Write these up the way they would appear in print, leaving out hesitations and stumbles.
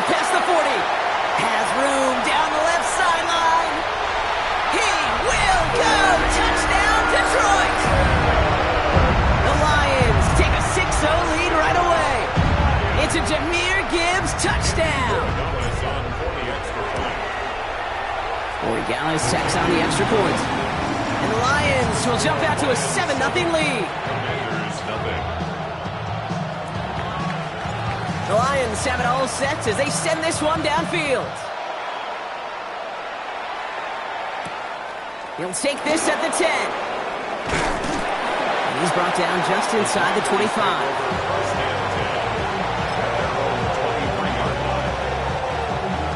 past the 40. Has room down the left sideline. He will go. Touchdown, Detroit. The Lions take a 6-0 lead right away. It's a Jahmyr Gibbs touchdown. Corey Gallis checks on the extra point. And the Lions will jump out to a 7-0 lead. The Lions have it all set as they send this one downfield. He'll take this at the 10. And he's brought down just inside the 25.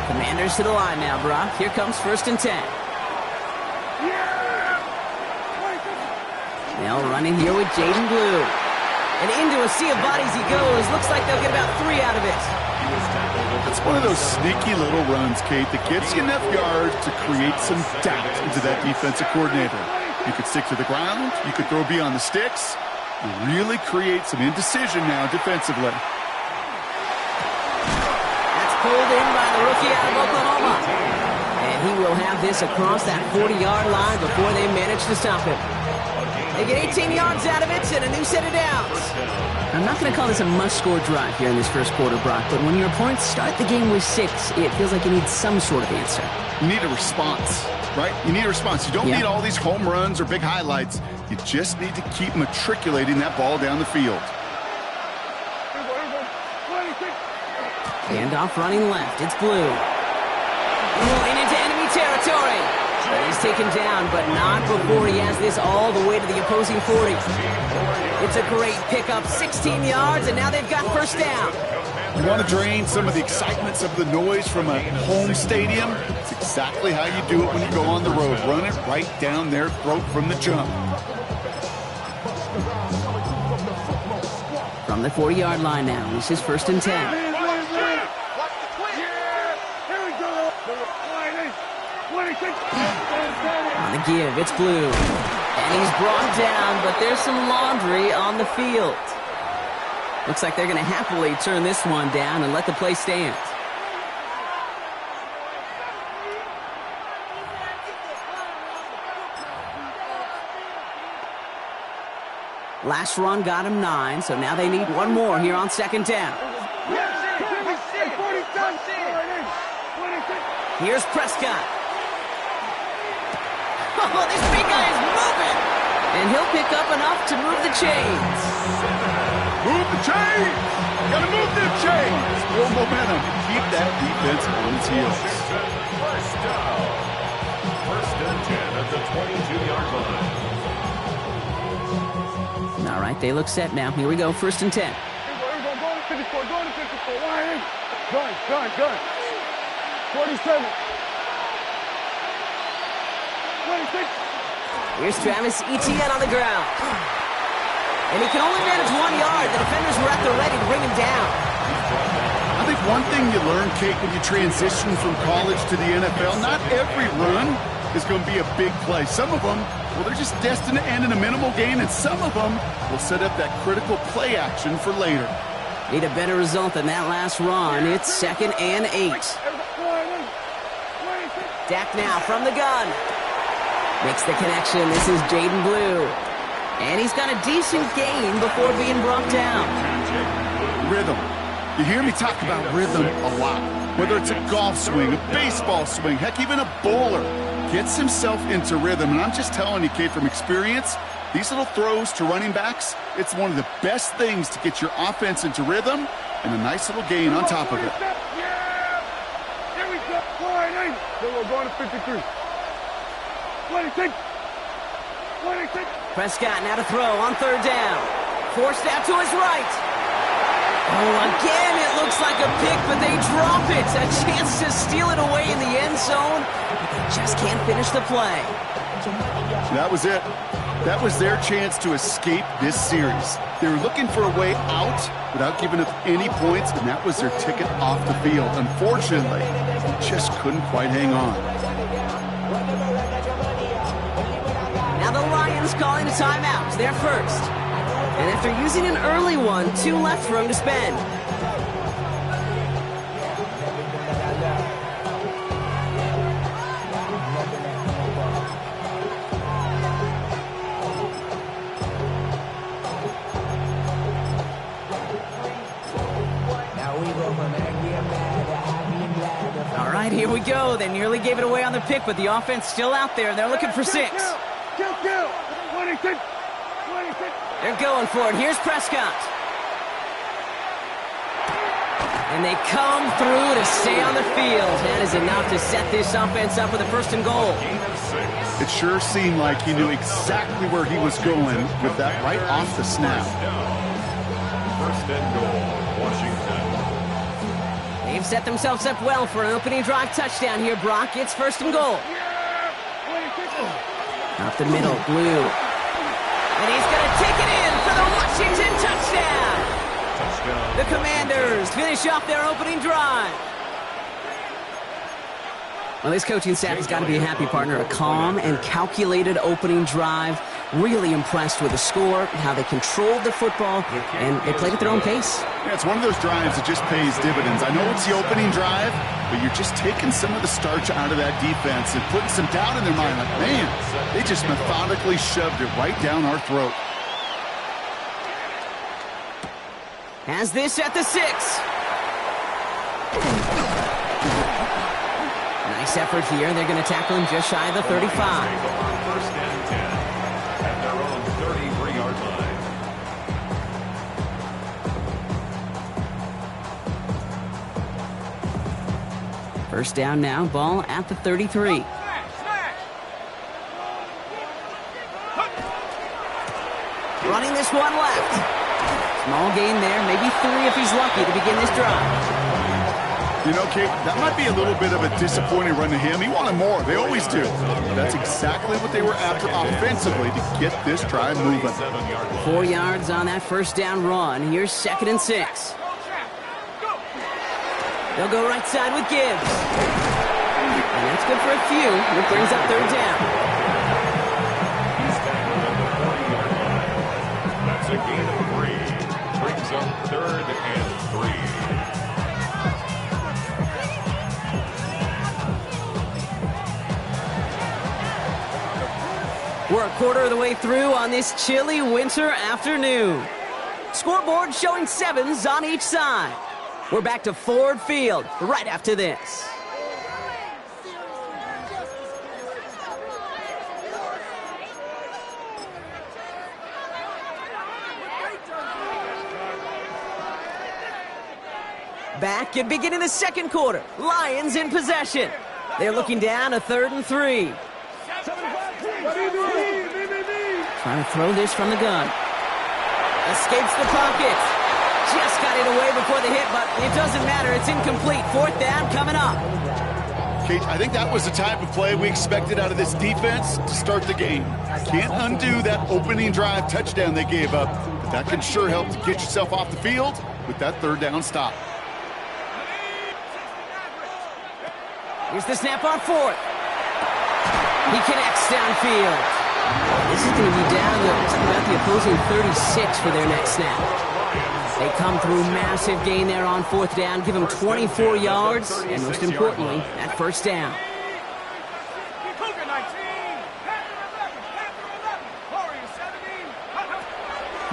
Commanders to the line now, Brock. Here comes 1st and 10. They'll run in here with Jaden Blue. And into a sea of bodies he goes. Looks like they'll get about 3 out of it. It's one of those sneaky little runs, Kate, that gives you enough yards to create some doubt into that defensive coordinator. You could stick to the ground. You could throw beyond the sticks. You really create some indecision now defensively. That's pulled in by the rookie out of Oklahoma. And he will have this across that 40-yard line before they manage to stop him. They get 18 yards out of it and a new set of downs. I'm not going to call this a must-score drive here in this first quarter, Brock, but when your opponents start the game with 6, it feels like you need some sort of answer. You need a response, right? You need a response. You don't need all these home runs or big highlights. You just need to keep matriculating that ball down the field. Handoff running left. It's Blue. Moving into enemy territory. And he's taken down, but not before he has this all the way to the opposing 40. It's a great pickup, 16 yards, and now they've got 1st down. You want to drain some of the excitement, some of the noise from a home stadium? It's exactly how you do it when you go on the road. Run it right down their throat from the jump. From the 40-yard line now, this is 1st and 10. On the give, it's Blue. And he's brought down, but there's some laundry on the field. Looks like they're going to happily turn this one down and let the play stand. Last run got him 9, so now they need one more here on 2nd down. Here's Prescott. Oh, this big guy is moving. And he'll pick up enough to move the chains. Move the chains! Gotta move the chains! Build momentum. Keep that defense on its heels. First down. 1st and 10 at the 22-yard line. All right, they look set now. Here we go, 1st and 10. Go to 54, go to 54. Gun. 47. 26. Here's Travis Etienne on the ground. And he can only manage 1 yard. The defenders were at the ready to bring him down. I think one thing you learn, Kate, when you transition from college to the NFL, not every run is going to be a big play. Some of them, well, they're just destined to end in a minimal gain, and some of them will set up that critical play action for later. Need a better result than that last run. It's 2nd and 8. Dak now from the gun. Makes the connection. This is Jaden Blue. And he's got a decent gain before being brought down. Rhythm. You hear me talk about rhythm a lot. Whether it's a golf swing, a baseball swing, heck, even a bowler gets himself into rhythm. And I'm just telling you, Kate, from experience, these little throws to running backs, it's one of the best things to get your offense into rhythm and a nice little gain on top of it. Here we go. Then we're going to 53. 26. Prescott now to throw on 3rd down. Forced out to his right. Oh, again, it looks like a pick, but they drop it. A chance to steal it away in the end zone, but they just can't finish the play. That was it. That was their chance to escape this series. They were looking for a way out without giving up any points, and that was their ticket off the field. Unfortunately, they just couldn't quite hang on. Now the Lions calling a timeout. They're first. And after using an early one, 2 left for him to spend. right, here we go. They nearly gave it away on the pick, but the offense still out there. They're looking for 6. Kill. 26. They're going for it. Here's Prescott. And they come through to stay on the field. That is enough to set this offense up with a 1st and goal. It sure seemed like he knew exactly where he was going with that right off the snap. 1st and goal, Washington. They've set themselves up well for an opening drive touchdown here, Brock. It's 1st and goal. Up the middle, Blue. And he's going to take it in for the Washington touchdown. The Commanders finish off their opening drive. Well, this coaching staff has got to be a happy partner. A calm and calculated opening drive. Really impressed with the score, how they controlled the football, and they played at their own pace. Yeah, it's one of those drives that just pays dividends. I know it's the opening drive, but you're just taking some of the starch out of that defense and putting some doubt in their mind. Like, man, they just methodically shoved it right down our throat. Has this at the 6. Nice effort here. They're going to tackle him just shy of the 35. 1st and 10 at their own 33-yard line. First down now, ball at the 33. Running this one left. Small gain there, maybe 3 if he's lucky to begin this drive. You know, Kate, that might be a little bit of a disappointing run to him. He wanted more. They always do. That's exactly what they were after offensively to get this drive moving. 4 yards on that first down run. Here's 2nd and 6. They'll go right side with Gibbs. And that's good for a few. It brings up 3rd down. That's a gain of 3. Brings up 3rd and 3. We're a quarter of the way through on this chilly winter afternoon. Scoreboard showing 7s on each side. We're back to Ford Field right after this. Back and beginning the 2nd quarter. Lions in possession. They're looking down a 3rd and 3. Trying to throw this from the gun. Escapes the pocket. Just got it away before the hit, but it doesn't matter. It's incomplete. 4th down coming up. Cage, I think that was the type of play we expected out of this defense to start the game. Can't undo that opening drive touchdown they gave up, but that can sure help to get yourself off the field with that 3rd down stop. Here's the snap on 4th. He connects downfield. This is going to be down to about the opposing 36 for their next snap. They come through massive gain there on 4th down, give them 24 yards, and most importantly, that 1st down.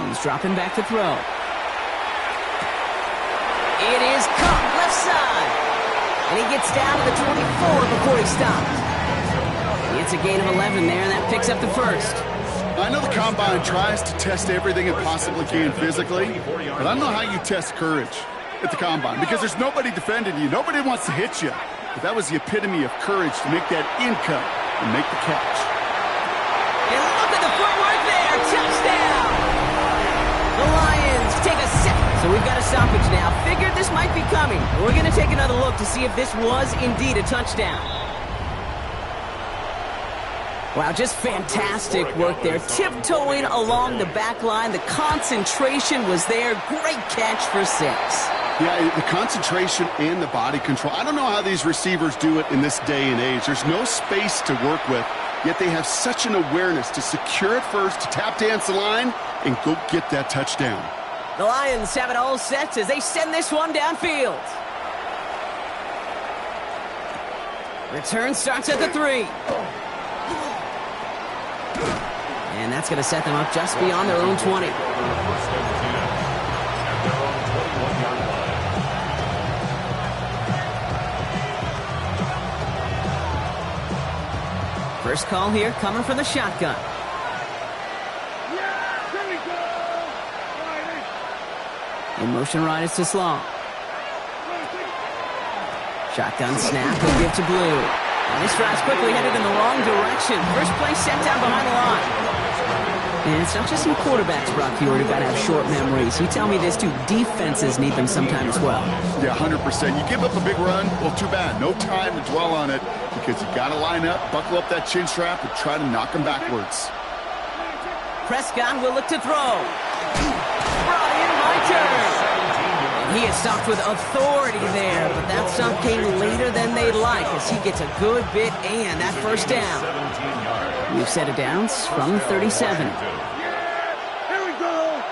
He's dropping back to throw. It is Cup left side. And he gets down to the 24 before he stops. It's a gain of 11 there, and that picks up the 1st. I know the Combine tries to test everything it possibly can physically, but I don't know how you test courage at the Combine, because there's nobody defending you. Nobody wants to hit you. But that was the epitome of courage to make that in cut and make the catch. And look at the footwork there. Touchdown! The Lions take a set. So we've got a stoppage now. Figured this might be coming. We're going to take another look to see if this was indeed a touchdown. Wow, just fantastic work there. Tiptoeing along the back line. The concentration was there. Great catch for 6. Yeah, the concentration and the body control. I don't know how these receivers do it in this day and age. There's no space to work with, yet they have such an awareness to secure it first, to tap dance the line, and go get that touchdown. The Lions have it all set as they send this one downfield. Return starts at the 3. And that's going to set them up just beyond their own 20. First call here coming from the shotgun. Yeah, here we go. In motion right is to Slaw. Shotgun snap, he'll give to Blue. And this drive's quickly headed in the wrong direction. First play set down behind the line. And it's not just some quarterbacks, Brock Huard, who've got to have short memories. You tell me this too, defenses need them sometimes as well. Yeah, 100%. You give up a big run, well, too bad. No time to dwell on it because you got to line up, buckle up that chin strap, and try to knock them backwards. Prescott will look to throw. Brought in by turn. He is stopped with authority there, but that stop came later than they'd like as he gets a good bit and that first down. We've set it downs from 37. Here we go.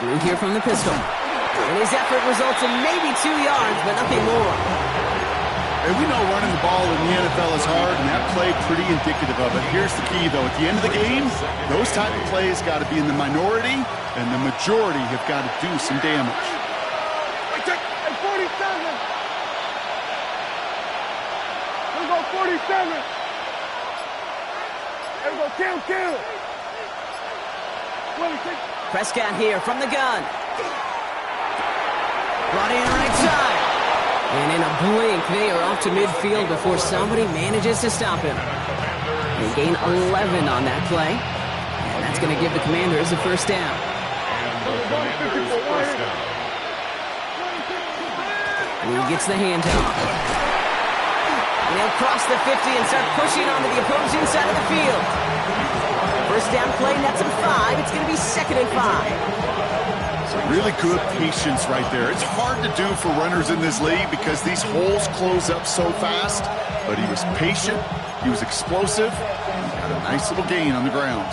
Blue here from the pistol. And his effort results in maybe 2 yards, but nothing more. And we know running the ball in the NFL is hard, and that play pretty indicative of it. Here's the key, though. At the end of the game, those type of plays got to be in the minority, and the majority have got to do some damage. I take 47. Here we go, 47. Here we go, kill. 26. Prescott here from the gun. Brought in right side. And in a blink, they are off to midfield before somebody manages to stop him. They gain 11 on that play. And that's going to give the Commanders a first down. Blue gets the handoff. And he'll cross the 50 and start pushing onto the opposing side of the field. First down play, nets him 5. It's going to be 2nd and 5. Really good patience right there. It's hard to do for runners in this league because these holes close up so fast. But he was patient, he was explosive, and got a nice little gain on the ground.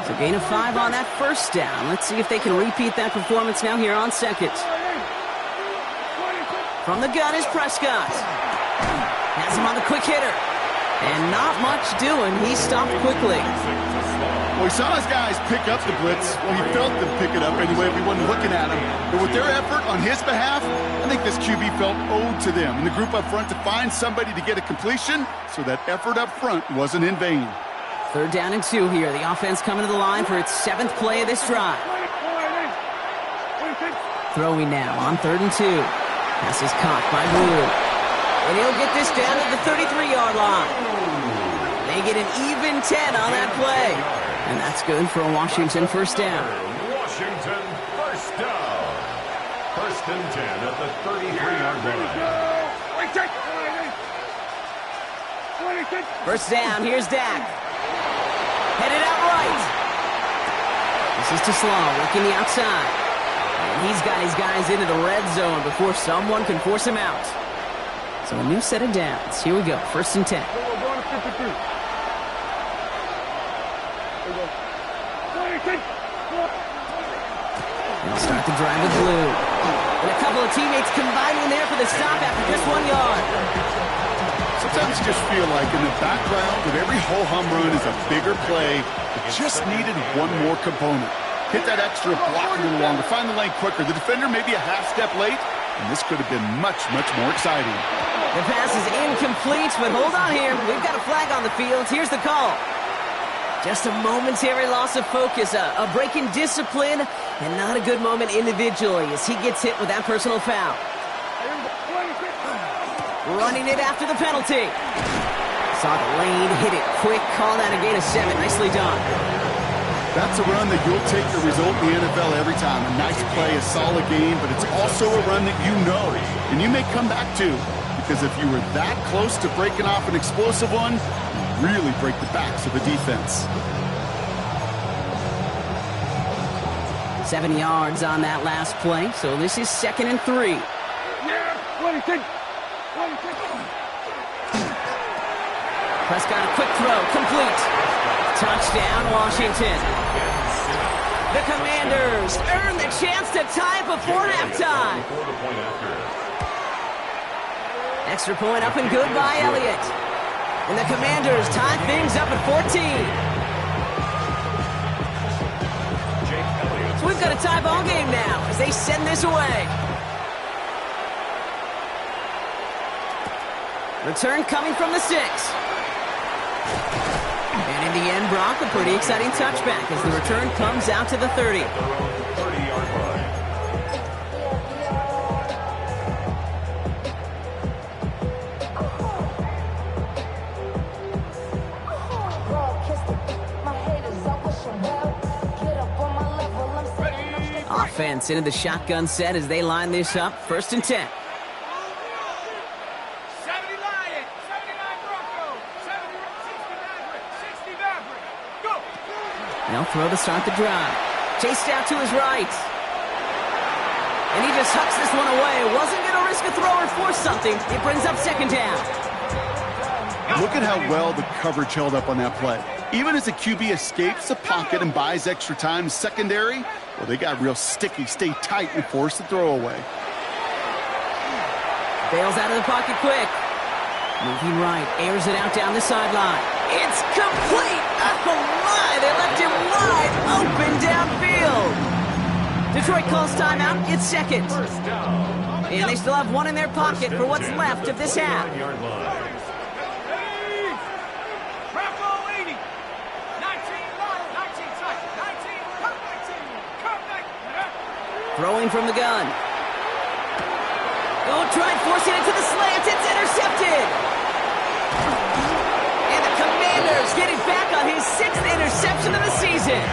So gain of 5 on that first down. Let's see if they can repeat that performance now here on second. From the gun is Prescott. Has him on the quick hitter. And not much doing. He stopped quickly. Well, he saw his guys pick up the blitz. Well, he felt them pick it up anyway if he wasn't looking at him. But with their effort on his behalf, I think this QB felt owed to them and the group up front to find somebody to get a completion so that effort up front wasn't in vain. 3rd down and 2 here. The offense coming to the line for its 7th play of this drive. Throwing now on 3rd and 2. Pass is caught by Blue. And he'll get this down at the 33-yard line. They get an even 10 on that play. And that's good for a Washington first down. Washington first down. 1st and 10 at the 33-yard line. First down, here's Dak. Headed out right. This is to Slaw, working the outside. And he's got his guys into the red zone before someone can force him out. So a new set of downs. Here we go, 1st and 10. They'll start the drive with Blue. And a couple of teammates combining there for the stop after just 1 yard. Sometimes you just feel like in the background of every ho-hum run is a bigger play that just needed one more component. Hit that extra block a little longer, find the lane quicker. The defender maybe a half step late, and this could have been much, much more exciting. The pass is incomplete, but hold on here. We've got a flag on the field. Here's the call. Just a momentary loss of focus, a break in discipline, and not a good moment individually as he gets hit with that personal foul. Running it after the penalty. Saw the lane, hit it quick, call that a gain of 7. Nicely done. That's a run that you'll take the result in the NFL every time. A nice play, a solid game, but it's also a run that you know, and you may come back to, because if you were that close to breaking off an explosive one, you really break the backs of the defense. 7 yards on that last play, so this is 2nd and 3. Prescott, a quick throw, complete. Touchdown, Washington. The Commanders earn the chance to tie before halftime. Extra point up and good by Elliott. And the Commanders tie things up at 14. So we've got a tie ball game now as they send this away. Return coming from the 6. And in the end, Brock, a pretty exciting touchback as the return comes out to the 30. At their own 30-yard line. Offense into the shotgun set as they line this up. 1st and 10. 70 Lion, 79 Bronco, 70, 60 Maverick, go! They'll throw to start the drive. Chased out to his right. And he just hucks this one away. Wasn't going to risk a throw or force something. It brings up 2nd down. Look at how well the coverage held up on that play. Even as the QB escapes the pocket and buys extra time in secondary, well, they got real sticky, stay tight, and force the throw away. Bails out of the pocket quick. Moving right, airs it out down the sideline. It's complete! Oh my, they left him wide open downfield. Detroit calls timeout, it's 2nd. First down. And they still have one in their pocket for what's left of this half. 9-yard line. Bronco 80, 19, 19, touch, 19, come back. Throwing from the gun. Oh, tried forcing it to the slant. It's intercepted. And the Commanders get it back on his 6th interception of the season.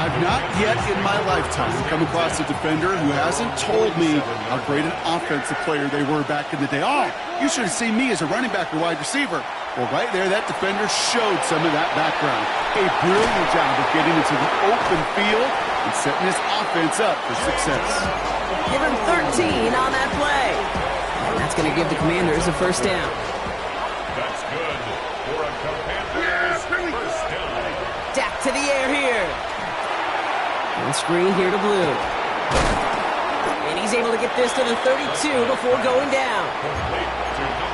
I've not yet in my lifetime come across a defender who hasn't told me how great an offensive player they were back in the day. Oh, you should have seen me as a running back or wide receiver. Well, right there, that defender showed some of that background. A brilliant job of getting into the open field and setting his offense up for success. Give him 13 on that play. And that's going to give the Commanders a 1st down. That's good for a Commanders first down. Dak to the air here. And screen here to Blue. And he's able to get this to the 32 before going down.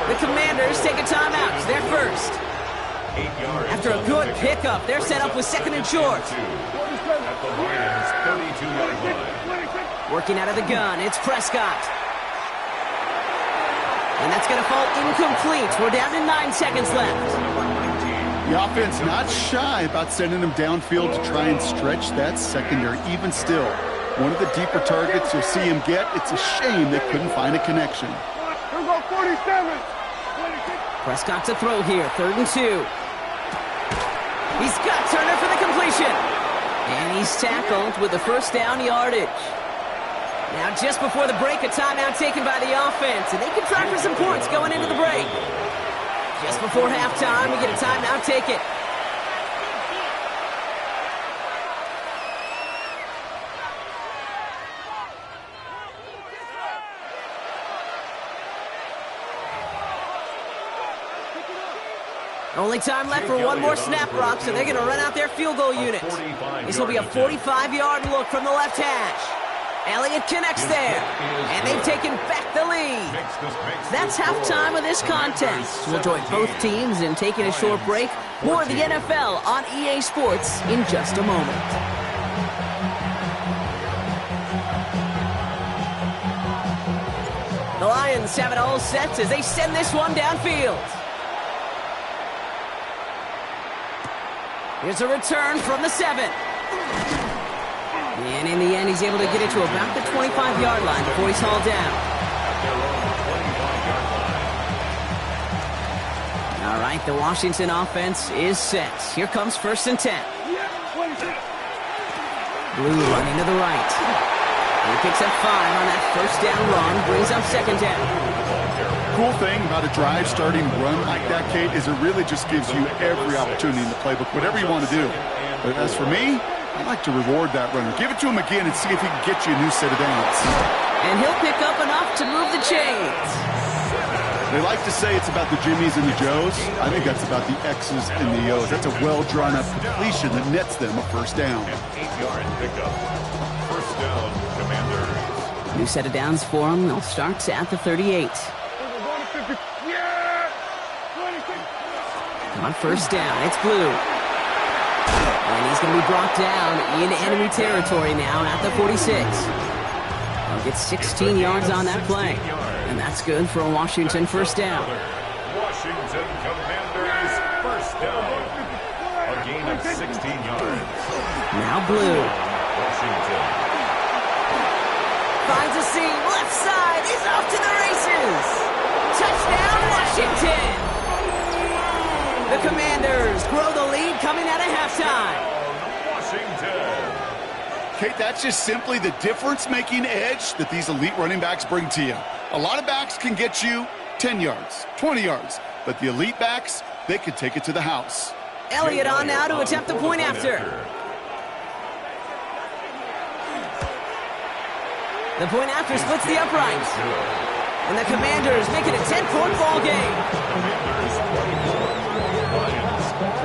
The Commanders take a timeout. It's their first. 8 yards. After a good pickup, they're set up with 2nd and short. At the Lions' 32-yard line. Working out of the gun, it's Prescott. And that's going to fall incomplete. We're down to 9 seconds left. The offense not shy about sending them downfield to try and stretch that secondary. Even still, one of the deeper targets you'll see him get. It's a shame they couldn't find a connection. Here we go, 47. Prescott to throw here, 3rd and 2. He's got Turner for the completion. And he's tackled with the 1st down yardage. Now just before the break, a timeout taken by the offense. And they can try for some points going into the break. Just before halftime, we get a timeout taken. Only time left for one more snap, Rock, so they're going to run out their field goal unit. This will be a 45-yard look from the left hash. Elliott connects there, and they've taken back the lead. That's halftime of this contest. We'll join both teams in taking a short break. More of the NFL on EA Sports in just a moment. The Lions have it all set as they send this one downfield. Here's a return from the 7. And in the end, he's able to get it to about the 25-yard line before he's hauled down. All right, the Washington offense is set. Here comes 1st and 10. Blue running to the right. He picks up 5 on that 1st down run, brings up 2nd down. Cool thing about a drive starting run like that, Kate, is it really just gives you every opportunity in the playbook, whatever you want to do. But as for me, I like to reward that runner. Give it to him again and see if he can get you a new set of downs. And he'll pick up enough to move the chains. They like to say it's about the Jimmies and the Joes. I think that's about the X's and the O's. That's a well-drawn-up completion that nets them a 1st down. 8-yard pickup. 1st down, Commanders. New set of downs for them. They'll start at the 38. On 1st down, it's Blue. And he's going to be brought down in enemy territory now at the 46. They'll get 16 yards on that play. And that's good for a Washington first down. Washington Commanders first down. A gain of 16 yards. Now blue. Washington. Finds a seam, left side, he's off to the races. Touchdown, Washington. The Commanders grow the lead coming out of halftime. Washington. Kate, that's just simply the difference-making edge that these elite running backs bring to you. A lot of backs can get you 10 yards, 20 yards, but the elite backs, they could take it to the house. Elliott on now to attempt the point after. The point after splits the uprights. And the Commanders make it a 10-point ball game. Commanders 24, Lions 14.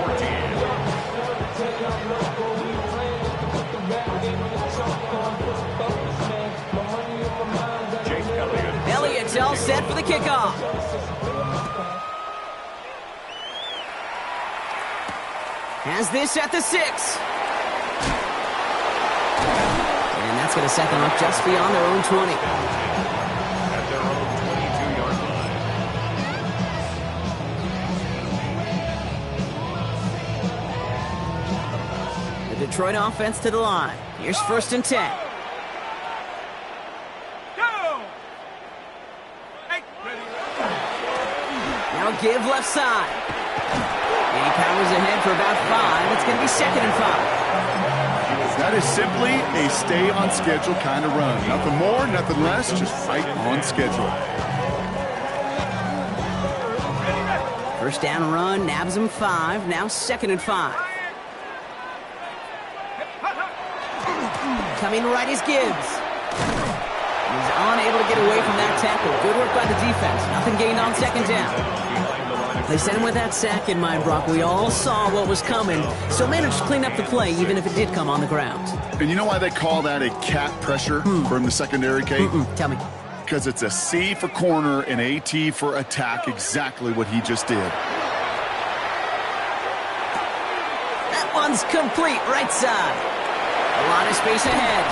Jake Elliott. Elliott's all set for the kickoff. Has this at the 6. And that's going to set them up just beyond their own 20. At their own 22-yard line. The Detroit offense to the line. Here's 1st and 10. Go! Hey, ready. Now give left side. And he powers ahead for about 5. It's going to be 2nd and 5. That is simply a stay-on-schedule kind of run. Nothing more, nothing less, just right on schedule. First down run, nabs him 5. Now 2nd and 5. Coming right is Gibbs. He's unable to get away from that tackle. Good work by the defense. Nothing gained on 2nd down. They sent him with that sack in mind, Brock. We all saw what was coming, so managed to clean up the play, even if it did come on the ground. And you know why they call that a cat pressure from the secondary, Kate? Tell me. Because it's a C for corner and a T for attack, exactly what he just did. That one's complete, right side. A lot of space ahead.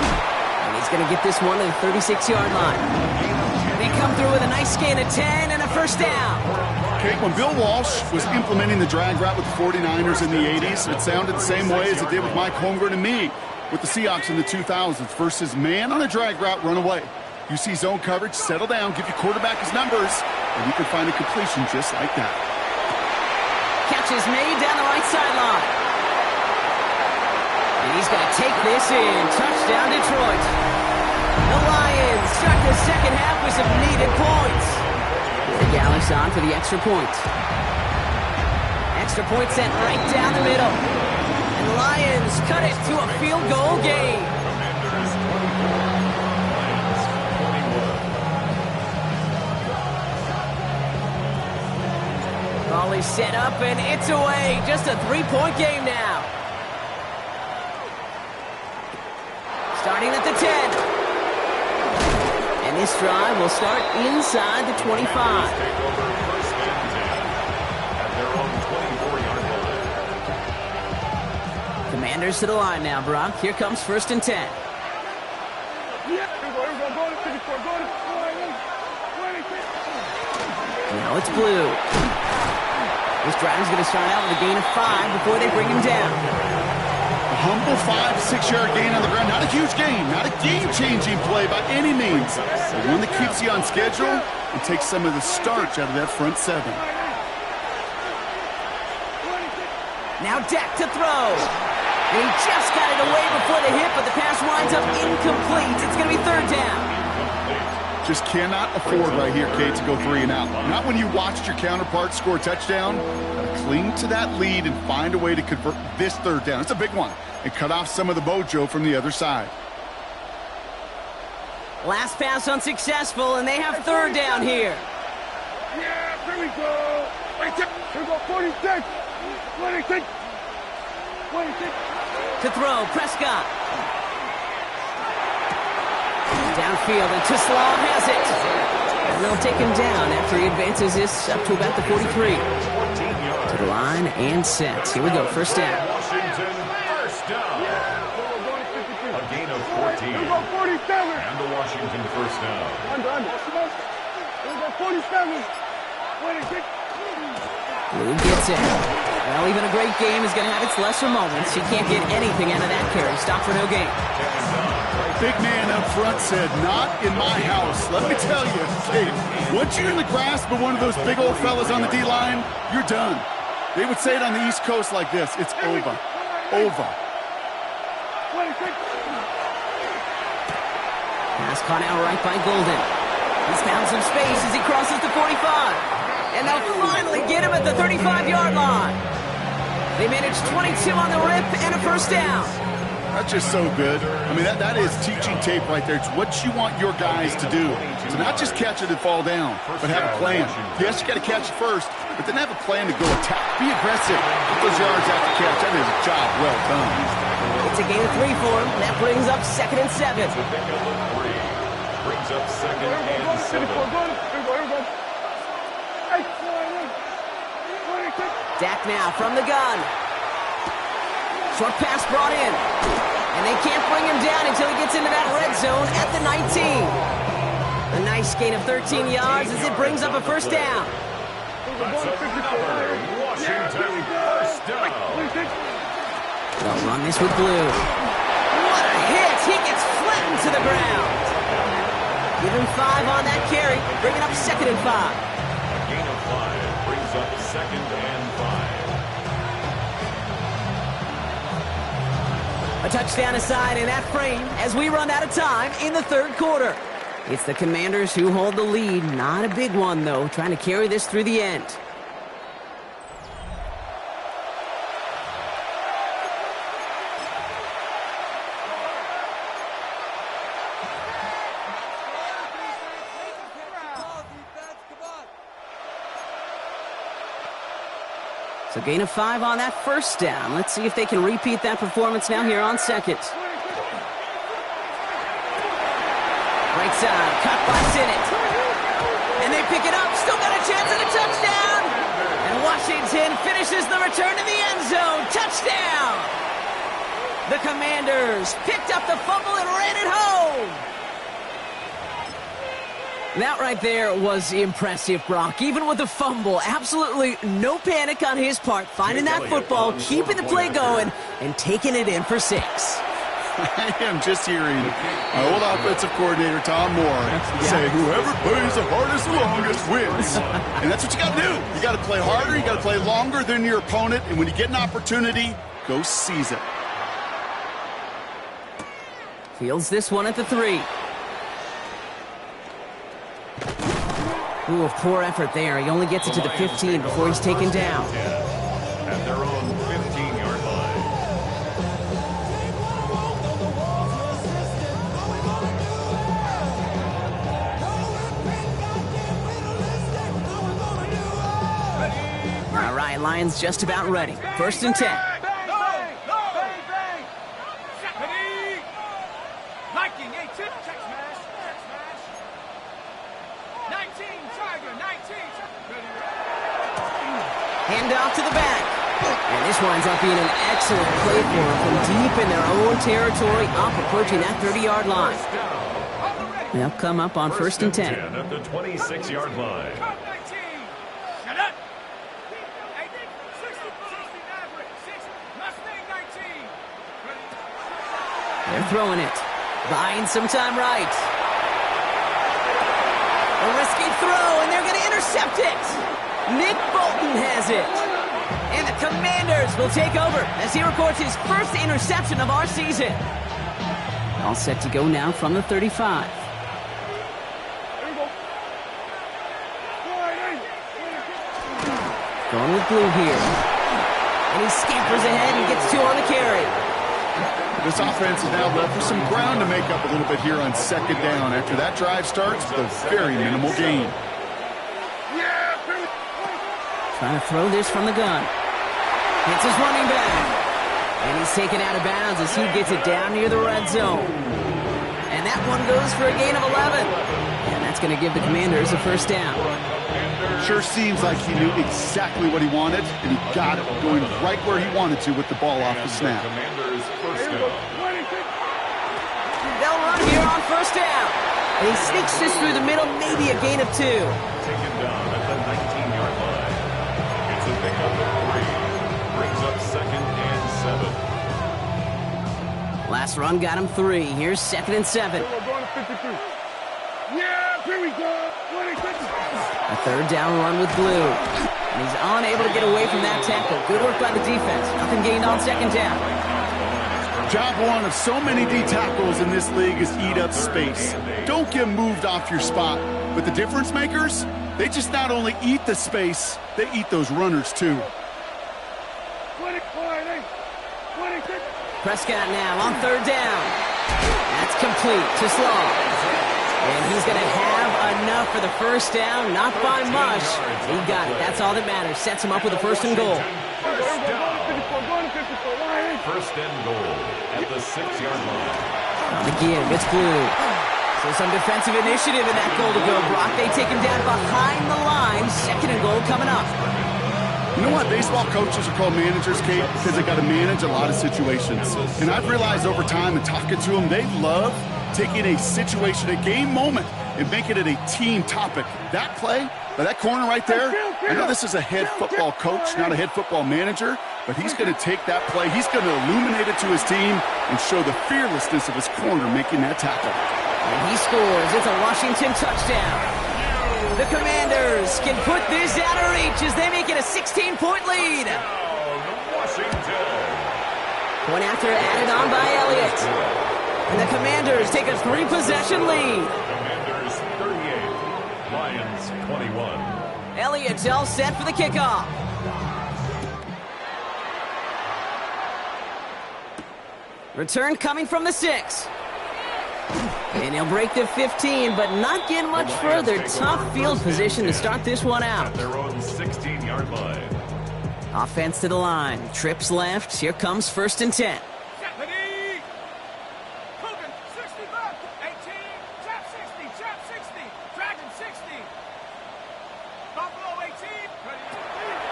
And he's going to get this one to the 36-yard line. They come through with a nice gain of 10 and a first down. Kate, when Bill Walsh was implementing the drag route with the 49ers in the 80s, it sounded the same way as it did with Mike Holmgren and me with the Seahawks in the 2000s versus man on a drag route, run away. You see zone coverage, settle down, give your quarterback his numbers, and you can find a completion just like that. Catch is made down the right sideline. And he's going to take this in. Touchdown, Detroit. The Lions start the second half with some needed points. Gallis on for the extra point. Extra point sent right down the middle. And the Lions cut it to a field goal game. Commanders 24, Lions 21. Ball is set up and it's away. Just a 3-point game now. Starting at the 10. And this drive will start inside the 25. Take over first and 10 at their own 24-yard line. Commanders to the line now, Brock. Here comes 1st and 10. Yeah, here we go, go to 54, go to 20. Now it's blue. This drive is going to start out with a gain of 5 before they bring him down. A humble 5-6-yard gain on the ground. Not a huge gain, not a game-changing play by any means. But one that keeps you on schedule and takes some of the starch out of that front 7. Now Dak to throw. And he just got it away before the hit, but the pass winds up incomplete. It's going to be 3rd down. Just cannot afford right here, Kate, to go 3 and out. Not when you watched your counterpart score a touchdown. Gotta cling to that lead and find a way to convert this 3rd down. It's a big one. And cut off some of the mojo from the other side. Last pass unsuccessful, and they have 3rd down here. Yeah, here we go. Wait, here we go, 46. 26. 26. To throw, Prescott. Downfield, and Tisslaw has it. And they'll take him down after he advances this up to about the 43. To the line and set. Here we go, 1st down. Washington first down. A gain of 14. Here we go, 47. And the Washington first down. Under. We got 47. 26. Blue gets it. Well, even a great game is going to have its lesser moments. He can't get anything out of that carry. Stop for no gain. Big man up front said, not in my house. Let me tell you, Kate, once you're in the grasp of one of those big old fellas on the D-line, you're done. They would say it on the East Coast like this. It's over. Over. Pass caught out right by Golden. He's found some space as he crosses the 45. And they'll finally get him at the 35-yard line. They managed 22 on the rip and a first down. That's just so good. I mean, that is teaching tape right there. It's what you want your guys to do. To not just catch it and fall down, but have a plan. Yes, you got to catch it first, but then have a plan to go attack. Be aggressive. Get those yards after catch. That is a job well done. It's a gain of 3 for him. That brings up 2nd and 7. Brings up 2nd and 7. Dak now from the gun. Short pass brought in. And they can't bring him down until he gets into that red zone at the 19. A nice gain of 13 yards as it brings up a first down. That's another Washington first down. They'll run this with Blue. What a hit! He gets flattened to the ground. Give him 5 on that carry, bringing up 2nd and 5. A gain of 5 brings up 2nd and 5. A touchdown aside in that frame as we run out of time in the 3rd quarter. It's the Commanders who hold the lead. Not a big one, though, trying to carry this through the end. So gain of 5 on that first down. Let's see if they can repeat that performance now here on 2nd. Right side, cut by Sinnott. And they pick it up, still got a chance at a touchdown. And Washington finishes the return to the end zone. Touchdown! The Commanders picked up the fumble and ran it home. That right there was impressive, Brock. Even with the fumble, absolutely no panic on his part. Finding that football, keeping the play going, and taking it in for 6. I am just hearing my old offensive coordinator, Tom Moore, say, whoever plays the hardest longest wins. And that's what you got to do. You got to play harder, you got to play longer than your opponent, and when you get an opportunity, go seize it. Fields this one at the 3. Ooh, poor effort there. He only gets it to the 15 before he's taken down. At their own 15-yard line. All right, Lions just about ready. 1st and 10. Hand off to the back. And this winds up being an excellent play for them from deep in their own territory, up approaching that 30-yard line. They'll come up on 1st and 10. At the 26-yard line. They're throwing it. Buying some time right. A risky throw, and they're going to intercept it. Nick Bolton has it. And the Commanders will take over as he records his first interception of our season. All set to go now from the 35. Going with Blue here. And he scampers ahead and gets 2 on the carry. This offense is now left for some ground to make up a little bit here on 2nd down. After that drive starts with a very minimal gain. Trying to throw this from the gun. Hits his running back. And he's taken out of bounds as he gets it down near the red zone. And that one goes for a gain of 11. And that's going to give the Commanders a first down. Sure seems like he knew exactly what he wanted, and he got it going right where he wanted to with the ball off the snap. Commanders first down. They'll run here on 1st down. And he sneaks this through the middle, maybe a gain of 2. Taken down at the 19-yard line. It's a pickup of 3. Brings up 2nd and 7. Last run got him 3. Here's 2nd and 7. We're going to 53. Yeah, here we go. A 3rd down run with Blue. And he's unable to get away from that tackle. Good work by the defense. Nothing gained on 2nd down. Job one of so many D tackles in this league is eat up space. Don't get moved off your spot. But the difference makers, they just not only eat the space, they eat those runners too. Prescott now on 3rd down. That's complete to Slaw. And he's going to have enough for the 1st down, not by much. He got it. That's all that matters. Sets him up with a 1st and goal. 1st and goal at the 6-yard line. On the give, it's Blue. So some defensive initiative in that goal to go, Brock. They take him down behind the line. 2nd and goal coming up. You know what? Baseball coaches are called managers, Kate, because they got to manage a lot of situations. And I've realized over time in talking to them, they love taking a situation, a game moment, and making it a team topic. That play, by that corner right there, I know this is a head football coach, not a head football manager, but he's going to take that play, he's going to illuminate it to his team and show the fearlessness of his corner making that tackle. And he scores. It's a Washington touchdown. The Commanders can put this out of reach as they make it a 16-point lead. Washington. Point after added on by Elliott. And the Commanders take a 3-possession lead. Commanders 38, Lions 21. Elliott's all set for the kickoff. Return coming from the 6. And he'll break the 15, but not get much further. Tough field position to start this one out. At their own 16-yard line. Offense to the line. Trips left. Here comes 1st and 10.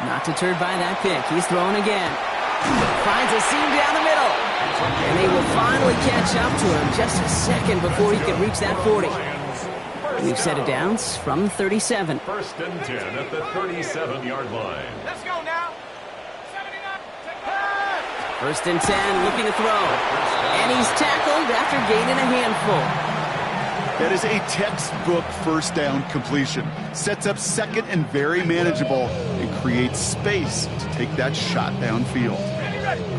Not deterred by that pick. He's throwing again. Finds a seam down the middle. And they will finally catch up to him just a second before he can reach that 40. We've set it down from 37. 1st and 10 at the 37-yard line. Let's go now. 79. 1st and 10, looking to throw. And he's tackled after gaining a handful. That is a textbook 1st down completion. Sets up 2nd and very manageable and creates space to take that shot downfield.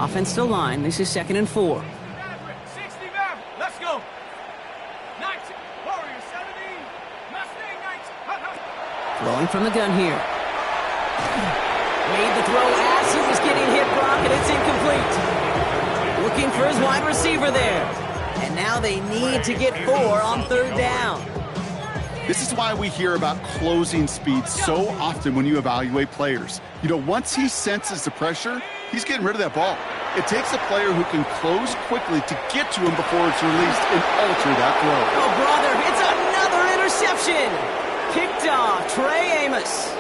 Offense to line. This is 2nd and 4. 60, let's go. 90, Warrior 70, Mustang 90. Throwing from the gun here. Made the throw as he was getting hit, Brock, and it's incomplete. Looking for his wide receiver there. And now they need to get 4 on 3rd down. This is why we hear about closing speed so often when you evaluate players. You know, once he senses the pressure, he's getting rid of that ball. It takes a player who can close quickly to get to him before it's released and alter that throw. Oh, brother, it's another interception. Picked off Trey Amos.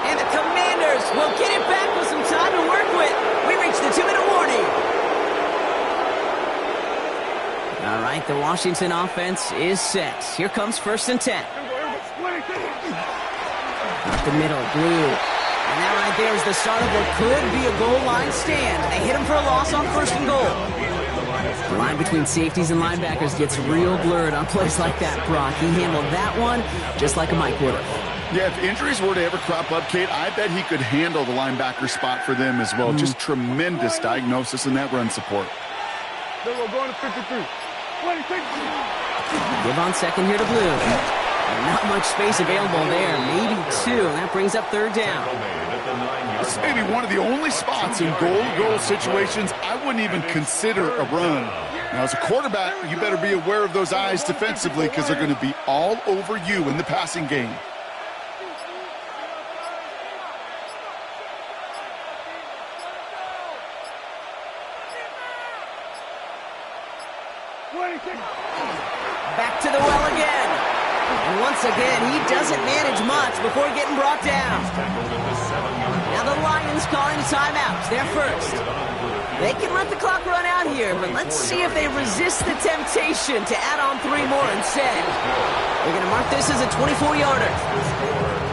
And the Commanders will get it back with some time to work with. We reach the 2-minute warning. All right, the Washington offense is set. Here comes 1st and 10. Up the middle, Blue. And that right there is the start of what could be a goal line stand. They hit him for a loss on 1st and goal. The line between safeties and linebackers gets real blurred on plays like that, Brock. He handled that one just like a Mike would have. Yeah, if injuries were to ever crop up, Kate, I bet he could handle the linebacker spot for them as well. Just tremendous diagnosis in that run support. Then we're going to 53. 26. Give on 2nd here to Blue. Not much space available there. Maybe 2. That brings up 3rd down. This is maybe one of the only spots in goal-to-goal situations I wouldn't even consider a run. Now, as a quarterback, you better be aware of those eyes defensively because they're going to be all over you in the passing game. Back to the well again. And And once again, he doesn't manage much before getting brought down. Now the Lions calling timeouts. They're first. They can let the clock run out here, but let's see if they resist the temptation to add on 3 more instead. They're going to mark this as a 24-yarder.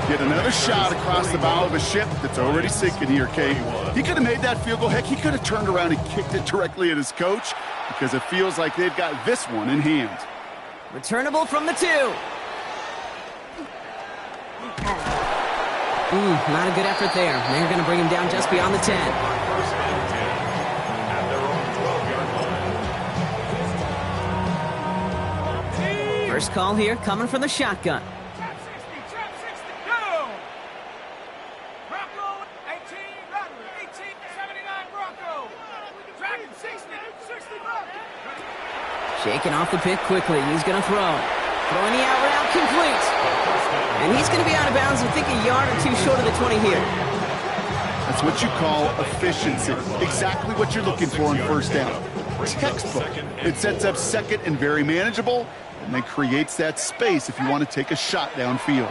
Get another shot across the bow of a ship that's already sinking here, Kate. He could have made that field goal. Heck, he could have turned around and kicked it directly at his coach because it feels like they've got this one in hand. Returnable from the 2. Not a good effort there. They're going to bring him down just beyond the 10. First call here coming from the shotgun. Shaking off the pick quickly. He's going to throw. Throwing the out route complete. And he's going to be out of bounds, I think, a yard or 2 short of the 20 here. That's what you call efficiency. Exactly what you're looking for on first down. Textbook. It sets up second and very manageable, and then creates that space if you want to take a shot downfield.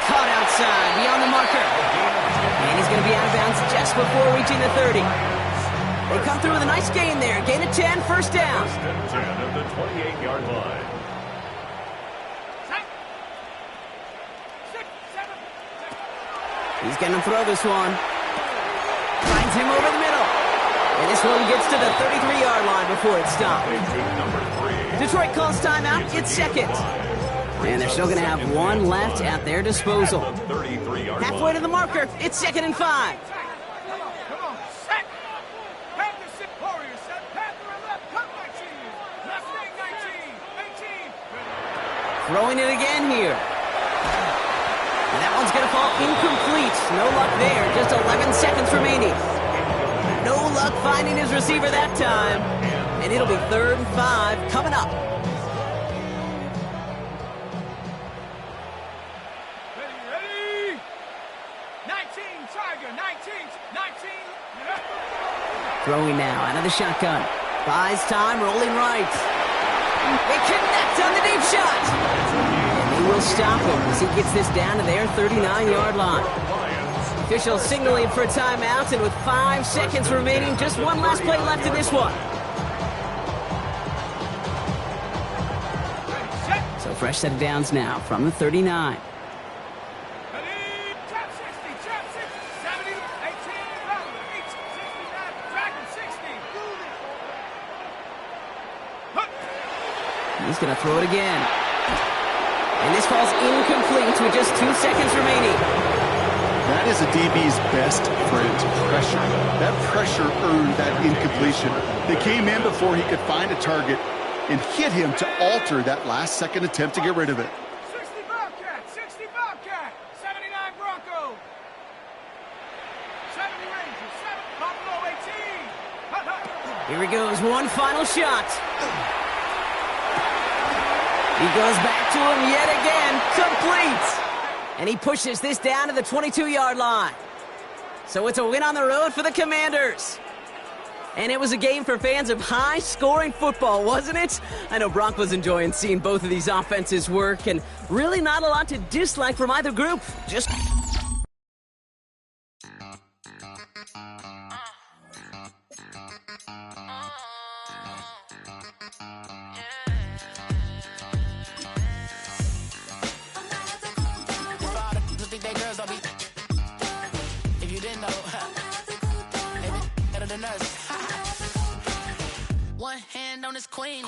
Caught outside, beyond the marker. And he's going to be out of bounds just before reaching the 30. They come through with a nice gain there. Gain of 10, first down. First and 10 at the 28-yard line. He's going to throw this one. Finds him over the middle. And this one gets to the 33-yard line before it's stopped. Detroit calls timeout. It's second. And they're still going to have 1 left at their disposal. Halfway to the marker. It's second and 5. Throwing it again here. And that one's going to fall incomplete. No luck there. Just 11 seconds remaining. No luck finding his receiver that time. And it'll be 3rd and 5 coming up. Ready? 19, Tiger, 19. Throwing now out of the shotgun. Buys time, rolling right. They connect on the deep shot. And they will stop him as he gets this down to their 39-yard line. Officials signaling for a timeout, and with 5 seconds remaining, just one last play left in this one. So fresh set of downs now from the 39. He's going to throw it again. And this falls incomplete with just 2 seconds remaining. That is a DB's best friend, pressure. That pressure earned that incompletion. They came in before he could find a target and hit him to alter that last-second attempt to get rid of it. 60 Bobcat, 79 Bronco, 70 Rangers, 7 Buffalo 18. Here he goes, one final shot. He goes back to him yet again, complete. And he pushes this down to the 22-yard line. So it's a win on the road for the Commanders. And it was a game for fans of high-scoring football, wasn't it? I know Brock was enjoying seeing both of these offenses work, and really not a lot to dislike from either group. Just... If you didn't know, better than us. One hand on his queen.